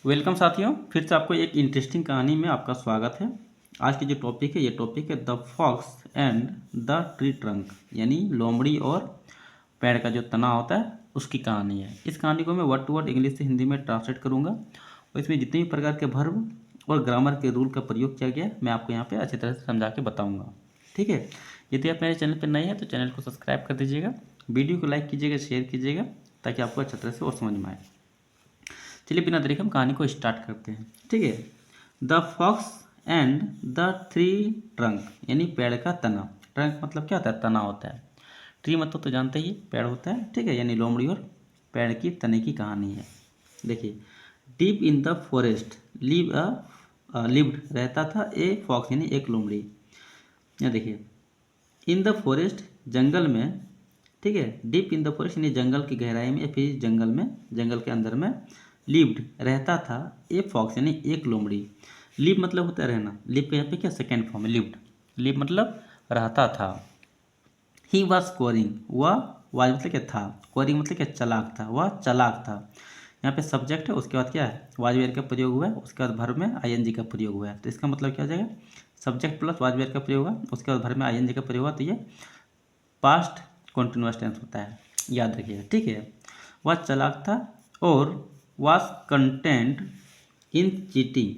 Welcome साथियों, फिर से आपको एक इंटरेस्टिंग कहानी में आपका स्वागत है। आज की जो टॉपिक है, ये टॉपिक है the fox and the tree trunk, यानी लोमड़ी और पेड़ का जो तना होता है उसकी कहानी है। इस कहानी को मैं वर्ड टू वर्ड इंग्लिश से हिंदी में ट्रांसलेट करूँगा और इसमें जितने भी प्रकार के वर्ब और ग्रामर के रूल का प्रयोग किया गया है मैं आपको यहाँ पर अच्छी तरह से समझा के बताऊँगा। ठीक है। यदि आप मेरे चैनल पर नए हैं तो चैनल को सब्सक्राइब कर दीजिएगा, वीडियो को लाइक कीजिएगा, शेयर कीजिएगा ताकि आपको अच्छी तरह से और समझ में आए। चलिए बिना देरी के हम कहानी को स्टार्ट करते हैं। ठीक है। The fox and the three trunk, यानी पेड़ का तना। ट्रंक मतलब क्या होता है? तना होता है। ट्री मतलब तो जानते ही पेड़ होता है। ठीक है, यानी लोमड़ी और पेड़ की तने की कहानी है। देखिए, deep in the forest lived रहता था ए फॉक्स, यानी एक लोमड़ी। यहाँ देखिए, इन द फॉरेस्ट जंगल में। ठीक है, डीप इन द फॉरेस्ट यानी जंगल की गहराई में या फिर जंगल में, जंगल के अंदर में लिव्ड रहता था ए फॉक्स, यानी एक लोमड़ी। लिव मतलब होता है रहना, लिव का यहाँ पे क्या सेकेंड फॉर्म है, लिव्ड। लिव मतलब रहता था। ही वॉज स्कोरिंग, वह वाज मतलब क्या था, स्कोरिंग मतलब क्या चालाक था, वह चालाक था। यहाँ पे सब्जेक्ट है, उसके बाद क्या है, वाज वेयर का प्रयोग हुआ है, उसके बाद वर्ब में आईएनजी का प्रयोग हुआ है। तो इसका मतलब क्या हो जाएगा, सब्जेक्ट प्लस वाज वेयर का प्रयोग हुआ, उसके बाद वर्ब में आईएनजी का प्रयोग हुआ, तो ये पास्ट कॉन्टिन्यूअस टेंस होता है, याद रखिएगा। ठीक है। वह चालाक था और वॉज कंटेंट इन चीटिंग।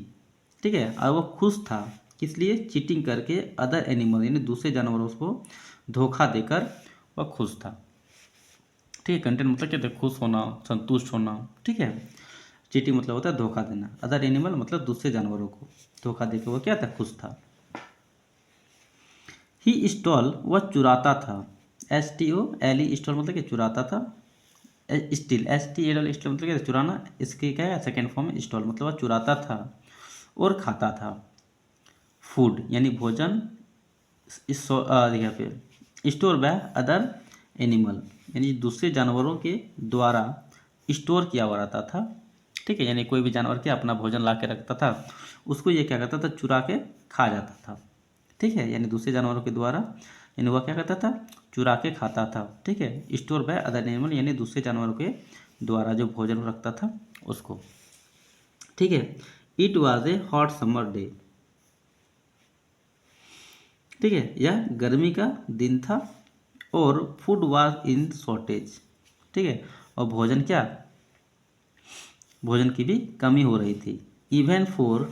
ठीक है, और वह खुश था किस लिए, चीटिंग करके अदर एनिमल, यानी दूसरे जानवरों को धोखा देकर वह खुश था। ठीक है, कंटेंट मतलब क्या था, खुश होना, संतुष्ट होना। ठीक है, चीटिंग मतलब होता है धोखा देना, अदर एनिमल मतलब दूसरे जानवरों को धोखा देकर वह क्या था, खुश था। ही स्टॉल, वह चुराता था। STOLE, स्टॉल मतलब क्या, चुराता था। स्टील, STAL, स्टॉल मतलब क्या, चुराना। इसके क्या है, सेकेंड फॉर्म में स्टॉल मतलब वह चुराता था और खाता था। फूड यानी भोजन। यहाँ पे स्टोर बाय अदर एनिमल, यानी दूसरे जानवरों के द्वारा स्टोर किया हुआ रहता था। ठीक है, यानी कोई भी जानवर क्या अपना भोजन ला के रखता था, उसको ये क्या करता था, चुरा के खा जाता था। ठीक है, यानी दूसरे जानवरों के द्वारा, यानी वह क्या करता था, चुरा के खाता था। ठीक है, स्टोर बाय अदर एनिमल, यानी दूसरे जानवरों के द्वारा जो भोजन रखता था उसको। ठीक है। It was a hot summer day. ठीक है, यह गर्मी का दिन था और फूड वाज इन शॉर्टेज। ठीक है, और भोजन क्या, भोजन की भी कमी हो रही थी। इवन फॉर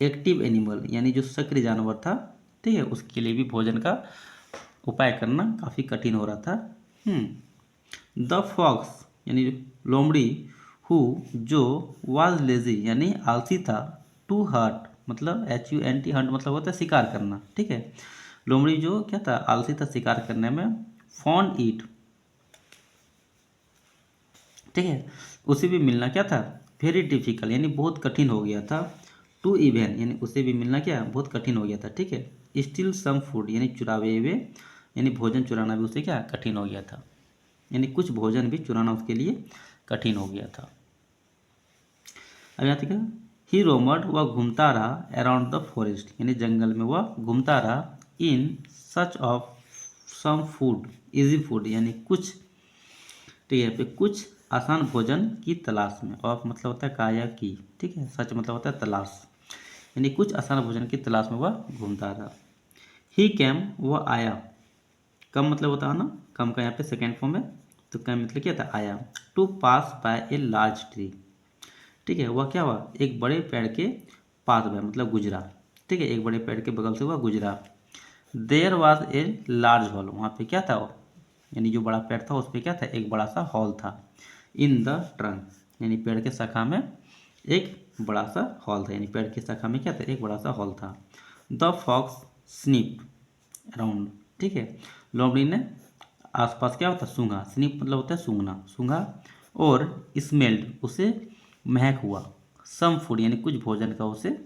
एक्टिव एनिमल, यानी जो सक्रिय जानवर था, ठीक है, उसके लिए भी भोजन का उपाय करना काफ़ी कठिन हो रहा था। द फॉक्स यानी लोमड़ी, हु जो वाज लेजी यानी आलसी था, टू हर्ट मतलब HUNT, हंट मतलब होता है शिकार करना। ठीक है, लोमड़ी जो क्या था, आलसी था शिकार करने में। फॉन्ड ईट, ठीक है, उसे भी मिलना क्या था, वेरी डिफिकल्ट यानी बहुत कठिन हो गया था। टू इवन यानी उसे भी मिलना क्या, बहुत कठिन हो गया था। ठीक है, स्टिल सम फूड यानी चुरावे हुए, यानी भोजन चुराना भी उसे क्या कठिन हो गया था, यानी कुछ भोजन भी चुराना उसके लिए कठिन हो गया था। अब यहाँ तक ही रोमड, वह घूमता रहा अराउंड द फॉरेस्ट, यानी जंगल में वह घूमता रहा। इन सच of some food, easy food यानी कुछ, ठीक है, पे कुछ आसान भोजन की तलाश में। ऑफ मतलब होता है काया की। ठीक है, सच मतलब होता है तलाश, यानी कुछ आसान भोजन की तलाश में वह घूमता रहा। ही कैम, वह आया। कम मतलब होता है ना, कम का यहाँ पे सेकेंड फॉर्म है, तो कैम मतलब क्या था, आया। To pass by a large tree. ठीक है, वह क्या हुआ, एक बड़े पेड़ के पास बाय मतलब गुजरा। ठीक है, एक बड़े पेड़ के बगल से वह गुजरा। There was a large hole, वहाँ पे क्या था, यानी जो बड़ा पेड़ था उस पर क्या था, एक बड़ा सा हॉल था। इन द ट्रंक यानी पेड़ के शाखा में एक बड़ा सा हॉल था, यानी पेड़ की शाखा में क्या था, एक बड़ा सा हॉल था। The fox sniff around. ठीक है, लोमड़ी ने आसपास क्या होता है, सूंघा। स्निप मतलब होता है सूंघना, सूंघा। और स्मेल्ड उसे महक हुआ। सम फूड यानी कुछ भोजन का उसे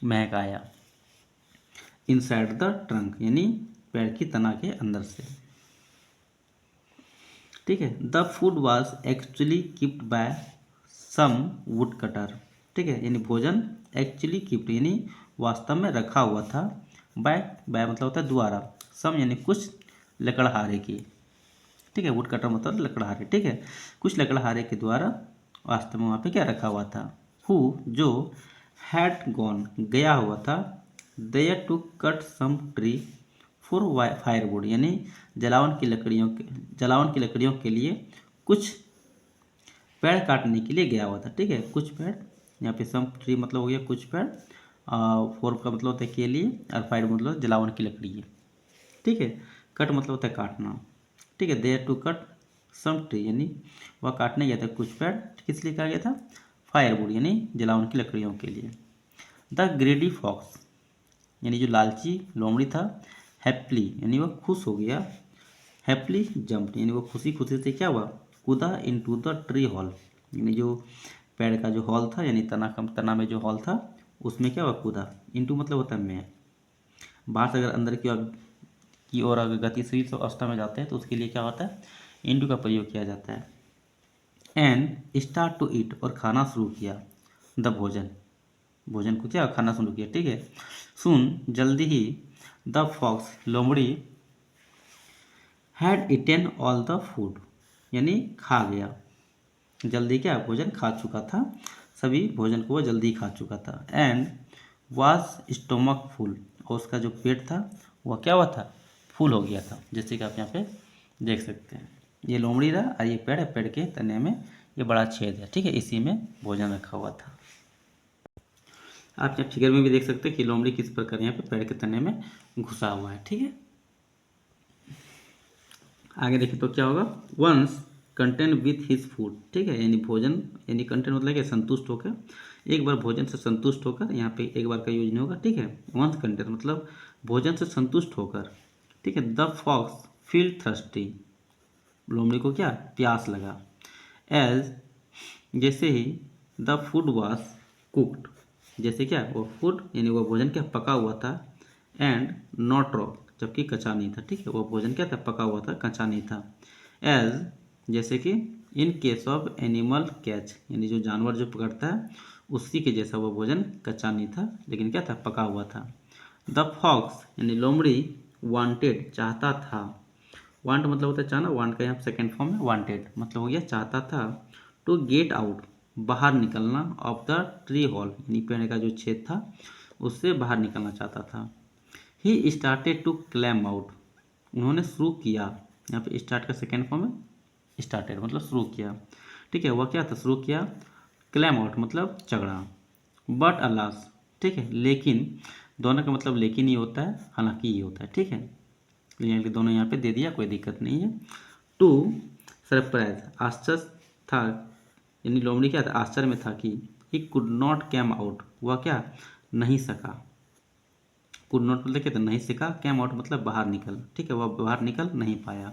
महक आया। इनसाइड द ट्रंक यानी पेड़ की तना के अंदर से। ठीक है, the food was actually keeped by some wood cutter. ठीक है, यानी भोजन एक्चुअली कीप्ड यानी वास्तव में रखा हुआ था। बाय बाय मतलब होता है द्वारा, सम यानी कुछ लकड़हारे की। ठीक है, वुड कटर मतलब लकड़हारे। ठीक है, कुछ लकड़हारे के द्वारा वास्तव में वहाँ पे क्या रखा हुआ था, हु जो हैड गॉन गया हुआ था there to cut some tree for firewood यानी जलावन की लकड़ियों के लिए कुछ पेड़ काटने के लिए गया हुआ था। ठीक है, कुछ पेड़, यहाँ पे सम ट्री मतलब हो गया कुछ पेड़, फोर का मतलब होता है के लिए, और फायर मतलब जलावन की लकड़ी है। ठीक है, कट मतलब होता है काटना। ठीक है, there to cut some tree यानी वह काटने गया था कुछ पेड़, किस लिए कहा गया था? फायरवुड यानी जलावन की लकड़ियों के लिए। द ग्रेडी फॉक्स यानी जो लालची लोमड़ी था, हैप्पली यानी वह खुश हो गया, हैप्पली जंप यानी वो खुशी खुशी से क्या हुआ? कूदा इनटू द ट्री हॉल यानी जो पेड़ का जो हॉल था, यानी तना में जो हॉल था उसमें क्या हुआ? कूदा। इनटू मतलब होता है में, बाहर से अगर अंदर की ओर अगर गतिशील अवस्था में जाते हैं तो उसके लिए क्या होता है? इनटू का प्रयोग किया जाता है। एंड स्टार्ट टू ईट और खाना शुरू किया, द भोजन को क्या खाना शुरू किया। ठीक है, सुन जल्दी ही द फॉक्स लोमड़ी had eaten all the food यानी खा गया, जल्दी क्या भोजन खा चुका था, सभी भोजन को वो जल्दी खा चुका था। एंड वाज स्टोमक फुल और उसका जो पेट था वह क्या हुआ था? फुल हो गया था, जैसे कि आप यहाँ पे देख सकते हैं। ये लोमड़ी रहा और ये पेड़ है, पेड़ के तने में ये बड़ा छेद है। ठीक है, इसी में भोजन रखा हुआ था। आप यहाँ फिगर में भी देख सकते हैं कि लोमड़ी किस प्रकार यहाँ पे पेड़ के तने में घुसा हुआ है। ठीक है, आगे देखिए तो क्या होगा? Once content with his food. ठीक है, यानी भोजन यानी कंटेंट मतलब क्या? संतुष्ट होकर, एक बार भोजन से संतुष्ट होकर, यहाँ पे एक बार का यूज नहीं होगा। ठीक है, वंस कंटेंट मतलब भोजन से संतुष्ट होकर। ठीक है, द फॉक्स फील थर्स्टी लोमड़ी को क्या प्यास लगा। एज जैसे ही द फूड वॉज कुक्ड जैसे क्या वो फूड यानी वह भोजन क्या पका हुआ था, एंड नॉट रॉ जबकि कच्चा नहीं था। ठीक है, वह भोजन क्या था? पका हुआ था, कच्चा नहीं था। एज जैसे कि in case of animal catch यानी जो जानवर जो पकड़ता है उसी के जैसा वह भोजन कच्चा नहीं था लेकिन क्या था? पका हुआ था। द फॉक्स यानी लोमड़ी वांटेड चाहता था, वांट मतलब होता है चाहना, वांट का यहाँ सेकेंड फॉर्म है वांटेड मतलब हो गया चाहता था, टू गेट आउट बाहर निकलना, ऑफ द ट्री हॉल यानी पेड़ का जो छेद था उससे बाहर निकलना चाहता था। He started to climb out उन्होंने शुरू किया, यहाँ पे स्टार्ट का सेकेंड फॉर्म है स्टार्टेड मतलब शुरू किया। ठीक है, वह क्या था? शुरू किया। क्लैम आउट मतलब झगड़ा। बट अलास ठीक है, लेकिन दोनों का मतलब लेकिन ही होता है, हालांकि ही होता है। ठीक है, क्लियरली दोनों यहाँ पे दे दिया, कोई दिक्कत नहीं है। टू सरप्राइज आश्चर्य था यानी लोमड़ी क्या था? आश्चर्य में था कि he could not came out वह क्या नहीं सका, कुड नॉट मतलब क्या था? नहीं सका, कैम आउट मतलब बाहर निकल। ठीक है, वह बाहर निकल नहीं पाया।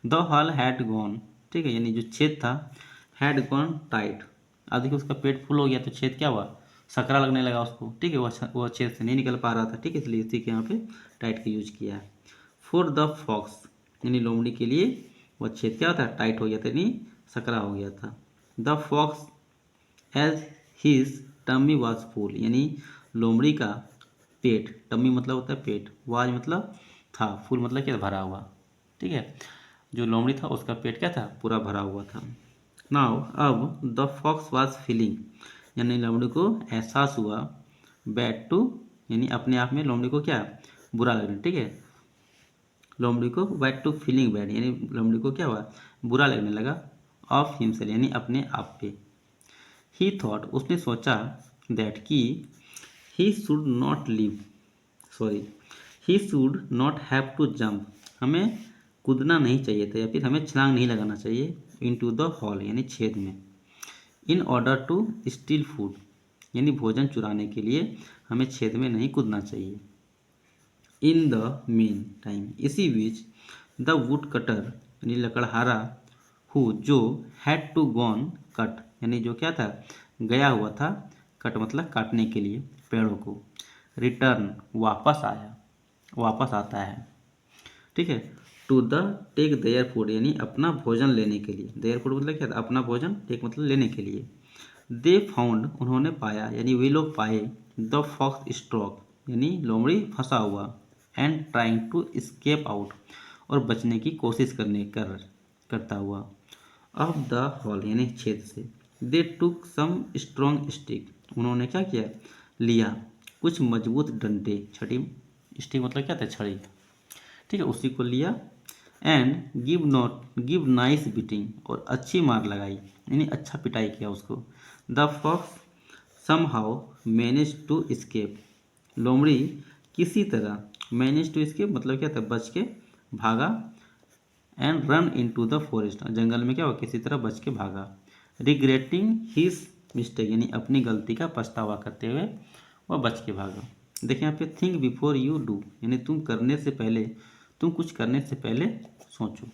द हॉल हैड गॉन ठीक है, यानी जो छेद था हैड गॉन टाइट, अब देखिए उसका पेट फुल हो गया तो छेद क्या हुआ? सकरा लगने लगा उसको। ठीक है, वह छेद से नहीं निकल पा रहा था। ठीक है, इसलिए इसी के यहाँ पे टाइट का यूज किया है। फॉर द फॉक्स यानी लोमड़ी के लिए वह छेद क्या था? टाइट हो गया था यानी सकरा हो गया था। The fox as his tummy was full यानी लोमड़ी का पेट, टमी मतलब होता है पेट, वाज मतलब था, फुल मतलब क्या? भरा हुआ। ठीक है, जो लोमड़ी था उसका पेट क्या था? पूरा भरा हुआ था। नाउ अब द फॉक्स वाज फीलिंग यानी लोमड़ी को एहसास हुआ, बैड टू यानी अपने आप में लोमड़ी को क्या बुरा लगना। ठीक है, लोमड़ी को बैड टू फीलिंग बैड यानी लोमड़ी को क्या हुआ? बुरा लगने लगा, ऑफ हिमसेल्फ यानी अपने आप पे। ही थॉट उसने सोचा, दैट कि he should not live sorry he should not have to jump हमें कूदना नहीं चाहिए था या फिर हमें छलांग नहीं लगाना चाहिए इन टू द हॉल यानी छेद में, in order to steal food यानी भोजन चुराने के लिए हमें छेद में नहीं कूदना चाहिए। इन द मेन टाइम इसी बीच द वुड कटर यानी लकड़हारा हु जो हैड टू गॉन कट यानी जो क्या था? गया हुआ था, कट मतलब काटने के लिए पेड़ों को, रिटर्न वापस आता है। ठीक है, to the take their food यानी अपना भोजन लेने के लिए, देयर फूड मतलब क्या था? अपना भोजन, टेक मतलब लेने के लिए। दे फाउंड उन्होंने पाया यानी वे लोग पाए, द फॉक्स स्ट्रॉक यानी लोमड़ी फंसा हुआ, and trying to escape out और बचने की कोशिश करता हुआ, ऑफ द हॉल यानी छेद से, दे टुक सम स्ट्रॉन्ग स्टिक, उन्होंने क्या किया, लिया कुछ मजबूत डंडे, छड़ी, स्टिक मतलब क्या था, छड़ी, ठीक है, उसी को लिया। एंड गिव नाइस बीटिंग, और अच्छी मार लगाई, यानी अच्छा पिटाई किया उसको। The fox somehow manage to escape, लोमड़ी किसी तरह मैनेज टू escape मतलब क्या था, बच के भागा। And run into the forest, जंगल में क्या हुआ, किसी तरह बच के भागा। रिग्रेटिंग हिज मिस्टेक, यानी अपनी गलती का पछतावा करते हुए वह बच के भागा। देखिए यहाँ पे थिंक बिफोर यू डू, यानी तुम कुछ करने से पहले सोचो।